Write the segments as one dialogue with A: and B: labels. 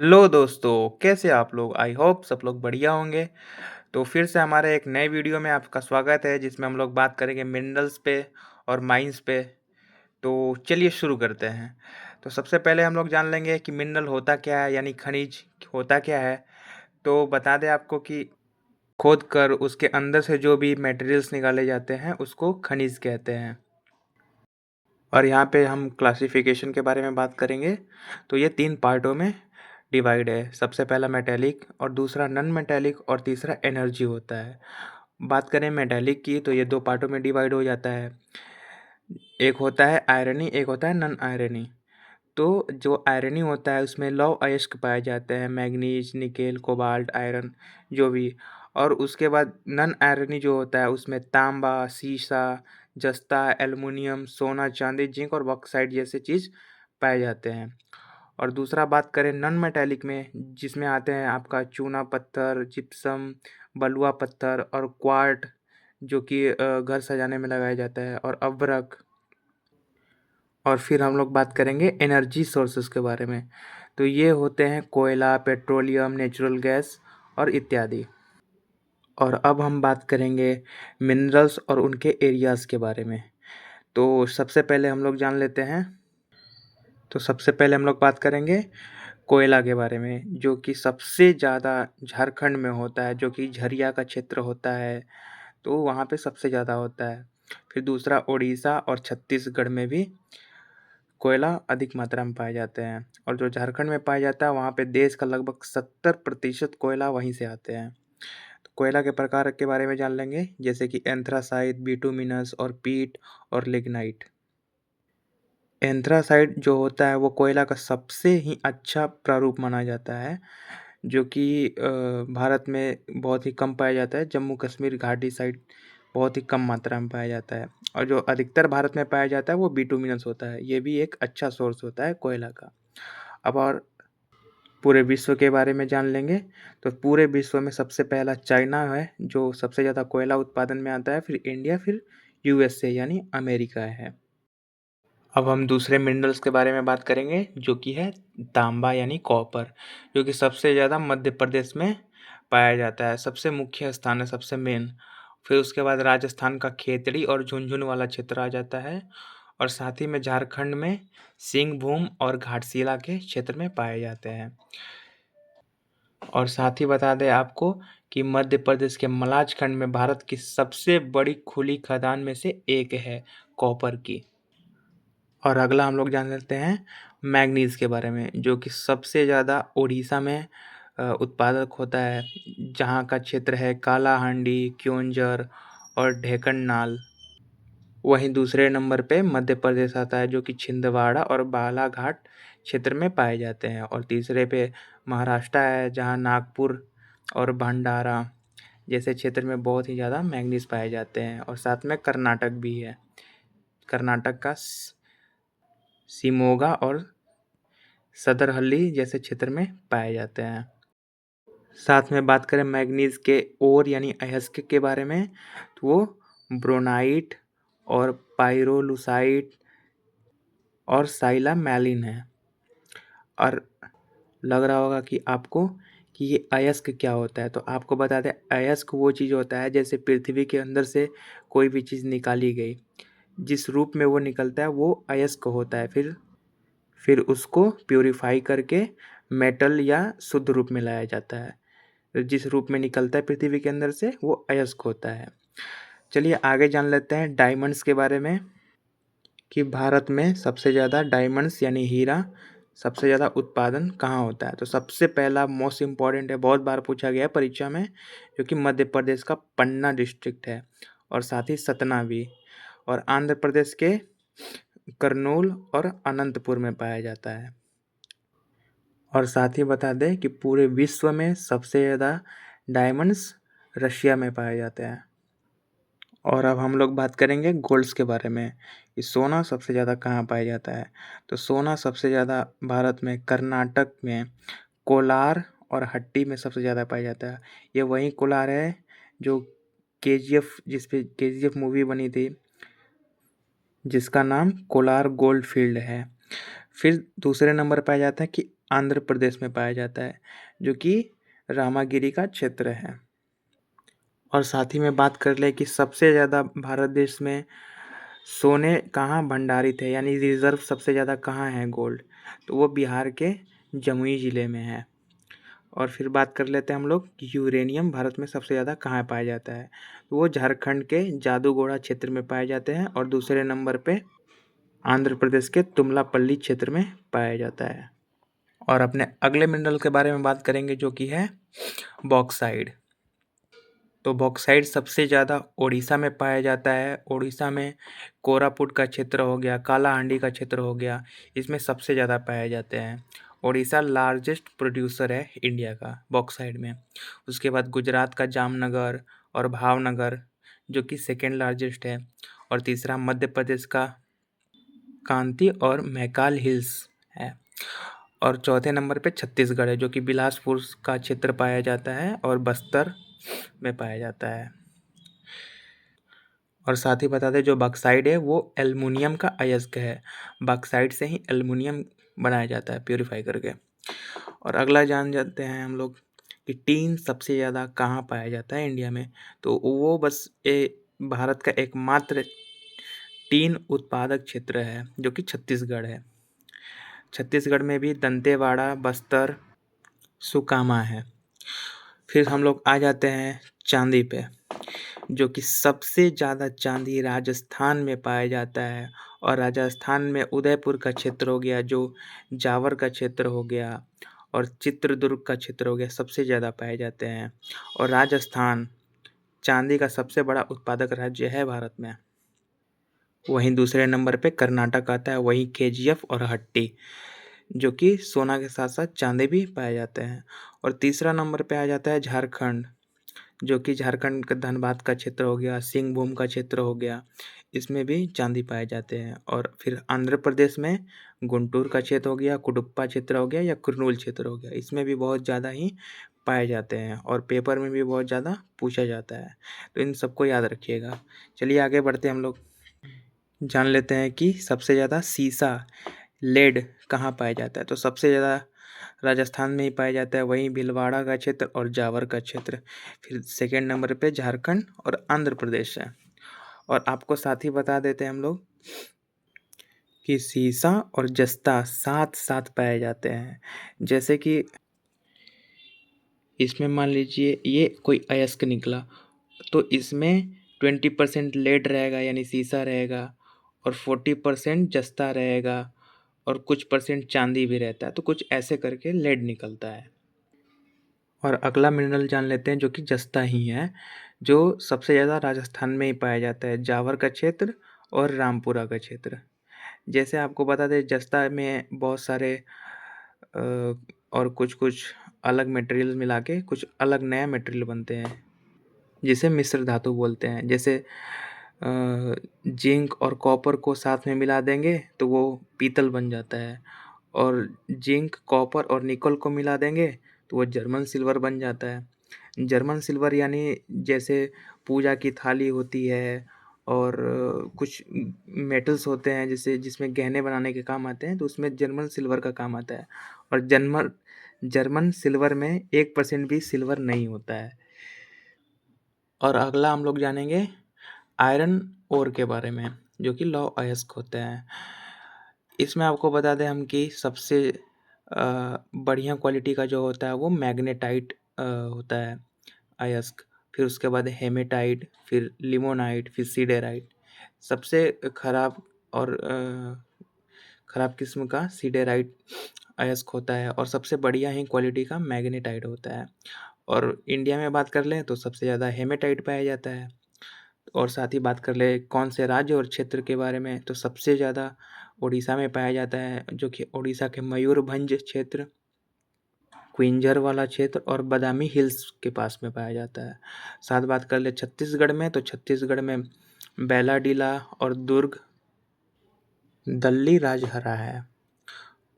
A: Hello दोस्तों, कैसे आप लोग? आई होप सब लोग बढ़िया होंगे। तो फिर से हमारे एक नए वीडियो में आपका स्वागत है जिसमें हम लोग बात करेंगे मिनरल्स पे और माइंस पे। तो चलिए शुरू करते हैं। तो सबसे पहले हम लोग जान लेंगे कि मिनरल होता क्या है यानी खनिज होता क्या है। तो बता दें आपको कि खोद कर उसके अंदर से जो भी मटेरियल्स निकाले जाते हैं उसको खनिज कहते हैं। और यहाँ पे हम क्लासिफिकेशन के बारे में बात करेंगे। तो ये 3 पार्टों में डिवाइड है। सबसे पहला मेटालिक और दूसरा नॉन मेटालिक और तीसरा एनर्जी होता है। बात करें मेटालिक की तो ये 2 पार्टों में डिवाइड हो जाता है। एक होता है आयरनी, एक होता है नॉन आयरनी। तो जो आयरनी होता है उसमें लौह अयस्क पाए जाते हैं, मैग्नीज, निकेल, कोबाल्ट, आयरन जो भी। और उसके बाद नॉन आयरनी जो होता है उसमें तांबा, सीसा, जस्ता, एल्युमिनियम, सोना, चांदी, जिंक और बॉक्साइट जैसे चीज़ पाए जाते हैं। और दूसरा बात करें नॉन मेटालिक में जिसमें आते हैं आपका चूना पत्थर, जिप्सम, बलुआ पत्थर और क्वार्ट जो कि घर सजाने में लगाया जाता है और अभ्रक। और फिर हम लोग बात करेंगे एनर्जी सोर्सेस के बारे में। तो ये होते हैं कोयला, पेट्रोलियम, नेचुरल गैस और इत्यादि। और अब हम बात करेंगे मिनरल्स और उनके एरियाज़ के बारे में। तो सबसे पहले हम लोग जान लेते हैं। तो सबसे पहले हम लोग बात करेंगे कोयला के बारे में जो कि सबसे ज़्यादा झारखंड में होता है, जो कि झरिया का क्षेत्र होता है। तो वहाँ पे सबसे ज़्यादा होता है। फिर दूसरा उड़ीसा और छत्तीसगढ़ में भी कोयला अधिक मात्रा में पाए जाते हैं। और जो झारखंड में पाया जाता है वहाँ पे देश का लगभग 70% कोयला वहीं से आते हैं। तो कोयला के प्रकार के बारे में जान लेंगे जैसे कि एंथ्रासाइट, बिटुमिनस और पीट और लिग्नाइट। एंथ्रासाइट जो होता है वो कोयला का सबसे ही अच्छा प्रारूप माना जाता है जो कि भारत में बहुत ही कम पाया जाता है। जम्मू कश्मीर घाटी साइड बहुत ही कम मात्रा में पाया जाता है। और जो अधिकतर भारत में पाया जाता है वो बिटुमिनस होता है। ये भी एक अच्छा सोर्स होता है कोयला का। अब और पूरे विश्व के बारे में जान लेंगे। तो पूरे विश्व में सबसे पहला चाइना है जो सबसे ज़्यादा कोयला उत्पादन में आता है, फिर इंडिया, फिर यूएसए यानी अमेरिका है। अब हम दूसरे मिनरल्स के बारे में बात करेंगे जो कि है तांबा यानी कॉपर, जो कि सबसे ज़्यादा मध्य प्रदेश में पाया जाता है। सबसे मुख्य स्थान है, सबसे मेन। फिर उसके बाद राजस्थान का खेतड़ी और झुनझुन वाला क्षेत्र आ जाता है। और साथ ही में झारखंड में सिंहभूम और घाटशिला के क्षेत्र में पाए जाते हैं। और साथ ही बता दें आपको कि मध्य प्रदेश के मलाज खंड में भारत की सबसे बड़ी खुली खदान में से एक है कॉपर की। और अगला हम लोग जान लेते हैं मैंगनीज़ के बारे में जो कि सबसे ज़्यादा उड़ीसा में उत्पादक होता है, जहाँ का क्षेत्र है कालाहांडी, क्योंझर और ढेंकनाल। वहीं दूसरे नंबर पे मध्य प्रदेश आता है जो कि छिंदवाड़ा और बालाघाट क्षेत्र में पाए जाते हैं। और तीसरे पे महाराष्ट्र है जहाँ नागपुर और भंडारा जैसे क्षेत्र में बहुत ही ज़्यादा मैंगनीज़ पाए जाते हैं। और साथ में कर्नाटक भी है। कर्नाटक का शिमोगा और सदरहल्ली जैसे क्षेत्र में पाए जाते हैं। साथ में बात करें मैंगनीज़ के ओर यानी अयस्क के बारे में तो वो ब्रोनाइट और पाइरोलुसाइट और साइलामैलिन है। और लग रहा होगा कि आपको कि ये अयस्क क्या होता है। तो आपको बता दें अयस्क वो चीज़ होता है जैसे पृथ्वी के अंदर से कोई भी चीज़ निकाली गई, जिस रूप में वो निकलता है वो अयस्क होता है। फिर उसको प्यूरिफाई करके मेटल या शुद्ध रूप में लाया जाता है। जिस रूप में निकलता है पृथ्वी के अंदर से वो अयस्क होता है। चलिए आगे जान लेते हैं डायमंड्स के बारे में कि भारत में सबसे ज़्यादा डायमंड्स यानी हीरा सबसे ज़्यादा उत्पादन कहाँ होता है। तो सबसे पहला मोस्ट इम्पॉर्टेंट है, बहुत बार पूछा गया है परीक्षा में, जो कि मध्य प्रदेश का पन्ना डिस्ट्रिक्ट है और साथ ही सतना भी। और आंध्र प्रदेश के करनूल और अनंतपुर में पाया जाता है। और साथ ही बता दें कि पूरे विश्व में सबसे ज़्यादा डायमंड्स रशिया में पाए जाते हैं। और अब हम लोग बात करेंगे गोल्ड्स के बारे में कि सोना सबसे ज़्यादा कहाँ पाया जाता है। तो सोना सबसे ज़्यादा भारत में कर्नाटक में कोलार और हट्टी में सबसे ज़्यादा पाया जाता है। ये वही कोलार है जो केजीएफ, जिस पे केजीएफ मूवी बनी थी, जिसका नाम कोलार गोल्ड फील्ड है। फिर दूसरे नंबर पाया जाता है कि आंध्र प्रदेश में पाया जाता है, जो कि रामागिरी का क्षेत्र है। और साथ ही में बात कर ले कि सबसे ज़्यादा भारत देश में सोने कहाँ भंडारित है, यानी रिज़र्व सबसे ज़्यादा कहाँ है गोल्ड, तो वो बिहार के जमुई ज़िले में है। और फिर बात कर लेते हैं हम लोग कि यूरेनियम भारत में सबसे ज़्यादा कहाँ पाया जाता है, तो वो झारखंड के जादूगोड़ा क्षेत्र में पाए जाते हैं और दूसरे नंबर पे आंध्र प्रदेश के तुमलापल्ली क्षेत्र में पाया जाता है। और अपने अगले मिनरल के बारे में बात करेंगे, जो कि है बॉक्साइड। तो बॉक्साइट सबसे ज़्यादा ओडिशा में पाया जाता है। ओडिशा में कोरापुट का क्षेत्र हो गया, कालाहांडी का क्षेत्र हो गया, इसमें सबसे ज़्यादा पाए जाते हैं। ओडिशा लार्जेस्ट प्रोड्यूसर है इंडिया का बॉक्साइट में। उसके बाद गुजरात का जामनगर और भावनगर, जो कि सेकेंड लार्जेस्ट है। और तीसरा मध्य प्रदेश का कांति और मैकाल हिल्स है। और चौथे नंबर पे छत्तीसगढ़ है, जो कि बिलासपुर का क्षेत्र पाया जाता है और बस्तर में पाया जाता है। और साथ ही बता दें, जो बॉक्साइट है वो एल्युमिनियम का अयस्क है। बॉक्साइट से ही एल्युमिनियम बनाया जाता है प्योरीफाई करके। और अगला जान जाते हैं हम लोग कि टीन सबसे ज़्यादा कहाँ पाया जाता है इंडिया में, तो वो बस भारत का एकमात्र टीन उत्पादक क्षेत्र है, जो कि छत्तीसगढ़ है। छत्तीसगढ़ में भी दंतेवाड़ा, बस्तर, सुकामा है। फिर हम लोग आ जाते हैं चांदी पे, जो कि सबसे ज़्यादा चांदी राजस्थान में पाया जाता है। और राजस्थान में उदयपुर का क्षेत्र हो गया, जो जावर का क्षेत्र हो गया, और चित्रदुर्ग का क्षेत्र हो गया, सबसे ज़्यादा पाए जाते हैं। और राजस्थान चांदी का सबसे बड़ा उत्पादक राज्य है भारत में। वहीं दूसरे नंबर पे कर्नाटक आता है, वहीं केजीएफ और हट्टी, जो कि सोना के साथ साथ चांदी भी पाए जाते हैं। और तीसरा नंबर पे आ जाता है झारखंड, जो कि झारखंड का धनबाद का क्षेत्र हो गया, सिंहभूम का क्षेत्र हो गया, इसमें भी चांदी पाए जाते हैं। और फिर आंध्र प्रदेश में गुंटूर का क्षेत्र हो गया, कुडुप्पा क्षेत्र हो गया या कुर्नूल क्षेत्र हो गया, इसमें भी बहुत ज़्यादा ही पाए जाते हैं और पेपर में भी बहुत ज़्यादा पूछा जाता है, तो इन सबको याद रखिएगा। चलिए आगे बढ़ते हैं हम लोग, जान लेते हैं कि सबसे ज़्यादा सीसा लेड कहाँ पाया जाता है। तो सबसे ज़्यादा राजस्थान में ही पाया जाता है, वहीं भीलवाड़ा का क्षेत्र और जावर का क्षेत्र। फिर सेकेंड नंबर पे झारखंड और आंध्र प्रदेश है। और आपको साथ ही बता देते हैं हम लोग कि सीसा और जस्ता साथ साथ पाए जाते हैं। जैसे कि इसमें मान लीजिए ये कोई अयस्क निकला, तो इसमें 20% लेड रहेगा यानी सीसा रहेगा, और 40% जस्ता रहेगा, और कुछ परसेंट चांदी भी रहता है, तो कुछ ऐसे करके लेड निकलता है। और अगला मिनरल जान लेते हैं, जो कि जस्ता ही है, जो सबसे ज़्यादा राजस्थान में ही पाया जाता है, जावर का क्षेत्र और रामपुरा का क्षेत्र। जैसे आपको बता दें, जस्ता में बहुत सारे और कुछ कुछ अलग मटेरियल मिला के कुछ अलग नया मटेरियल बनते हैं, जिसे मिश्र धातु बोलते हैं। जैसे जिंक और कॉपर को साथ में मिला देंगे तो वो पीतल बन जाता है, और जिंक, कॉपर और निकल को मिला देंगे तो वो जर्मन सिल्वर बन जाता है। जर्मन सिल्वर यानी जैसे पूजा की थाली होती है, और कुछ मेटल्स होते हैं जैसे जिसमें गहने बनाने के काम आते हैं, तो उसमें जर्मन सिल्वर का काम आता है। और जर्मन जर्मन सिल्वर में 1% भी सिल्वर नहीं होता है। और अगला हम लोग जानेंगे आयरन ओर के बारे में, जो कि लौह अयस्क होते हैं। इसमें आपको बता दें हम कि सबसे बढ़िया क्वालिटी का जो होता है वो मैग्नेटाइट होता है अयस्क। फिर उसके बाद हेमेटाइट, फिर लिमोनाइट, फिर सीडेराइट। सबसे खराब और खराब किस्म का सीडेराइट अयस्क होता है, और सबसे बढ़िया ही क्वालिटी का मैग्नेटाइट होता है। और इंडिया में बात कर लें तो सबसे ज़्यादा हेमेटाइट पाया जाता है। और साथ ही बात कर ले कौन से राज्य और क्षेत्र के बारे में, तो सबसे ज़्यादा उड़ीसा में पाया जाता है, जो कि उड़ीसा के मयूरभंज क्षेत्र, क्विंजर वाला क्षेत्र और बादामी हिल्स के पास में पाया जाता है। साथ बात कर ले छत्तीसगढ़ में, तो छत्तीसगढ़ में बैलाडीला और दुर्ग दल्ली राजहरा है।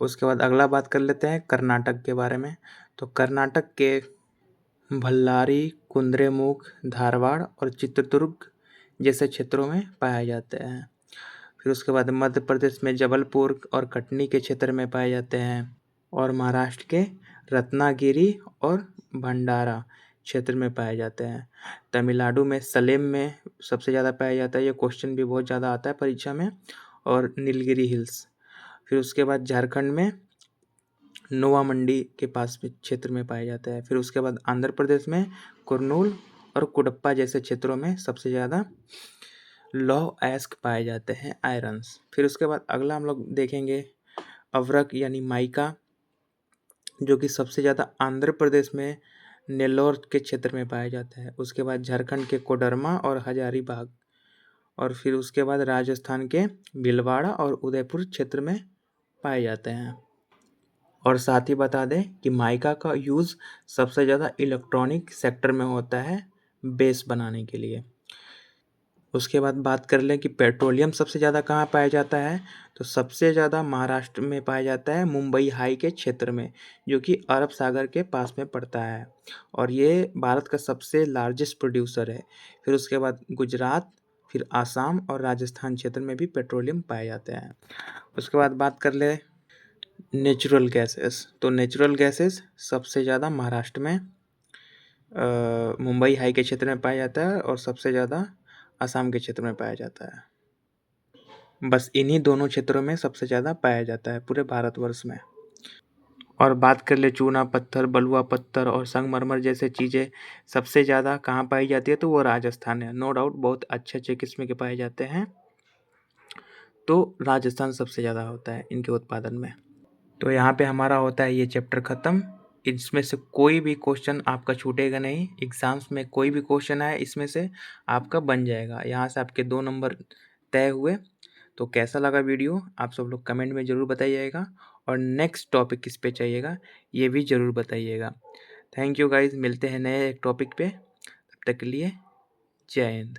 A: उसके बाद अगला बात कर लेते हैं कर्नाटक के बारे में। तो कर्नाटक के भल्लारी, कुद्रेमुख, धारवाड़ और चित्रदुर्ग जैसे क्षेत्रों में पाए जाते हैं। फिर उसके बाद मध्य प्रदेश में जबलपुर और कटनी के क्षेत्र में पाए जाते हैं। और महाराष्ट्र के रत्नागिरी और भंडारा क्षेत्र में पाए जाते हैं। तमिलनाडु में सलेम में सबसे ज़्यादा पाया जाता है, ये क्वेश्चन भी बहुत ज़्यादा आता है परीक्षा में, और नीलगिरी हिल्स। फिर उसके बाद झारखंड में नोवा मंडी के पास में क्षेत्र में पाया जाता है। फिर उसके बाद आंध्र प्रदेश में कुर्नूल और कुडप्पा जैसे क्षेत्रों में सबसे ज़्यादा लौह अयस्क पाए जाते हैं, आयरन्स। फिर उसके बाद अगला हम लोग देखेंगे अवरक यानी माइका, जो कि सबसे ज़्यादा आंध्र प्रदेश में नेल्लोर के क्षेत्र में पाया जाता है। उसके बाद झारखंड के कोडरमा और हजारीबाग, और फिर उसके बाद राजस्थान के भीलवाड़ा और उदयपुर क्षेत्र में पाए जाते हैं। और साथ ही बता दें कि माइका का यूज़ सबसे ज़्यादा इलेक्ट्रॉनिक सेक्टर में होता है, बेस बनाने के लिए। उसके बाद बात कर लें कि पेट्रोलियम सबसे ज़्यादा कहाँ पाया जाता है, तो सबसे ज़्यादा महाराष्ट्र में पाया जाता है, मुंबई हाई के क्षेत्र में, जो कि अरब सागर के पास में पड़ता है, और ये भारत का सबसे लार्जेस्ट प्रोड्यूसर है। फिर उसके बाद गुजरात, फिर आसाम और राजस्थान क्षेत्र में भी पेट्रोलियम पाए जाते हैं। उसके बाद बात कर ले नेचुरल गैसेस, तो नेचुरल गैसेस सबसे ज़्यादा महाराष्ट्र में मुंबई हाई के क्षेत्र में पाया जाता है, और सबसे ज़्यादा असम के क्षेत्र में पाया जाता है। बस इन्हीं दोनों क्षेत्रों में सबसे ज़्यादा पाया जाता है पूरे भारतवर्ष में। और बात कर ले चूना पत्थर, बलुआ पत्थर और संगमरमर जैसे चीज़ें सबसे ज़्यादा कहाँ पाई जाती है, तो वो राजस्थान है। नो डाउट बहुत अच्छे किस्म के पाए जाते हैं, तो राजस्थान सबसे ज़्यादा होता है इनके उत्पादन में। तो यहाँ पे हमारा होता है ये चैप्टर ख़त्म। इसमें से कोई भी क्वेश्चन आपका छूटेगा नहीं, एग्ज़ाम्स में कोई भी क्वेश्चन आए इसमें से आपका बन जाएगा। यहाँ से आपके 2 नंबर तय हुए। तो कैसा लगा वीडियो आप सब लोग कमेंट में ज़रूर बताइएगा, और नेक्स्ट टॉपिक किस पे चाहिएगा ये भी ज़रूर बताइएगा। थैंक यू गाइज़, मिलते हैं नए एक टॉपिक पे, तब तक के लिए जय हिंद।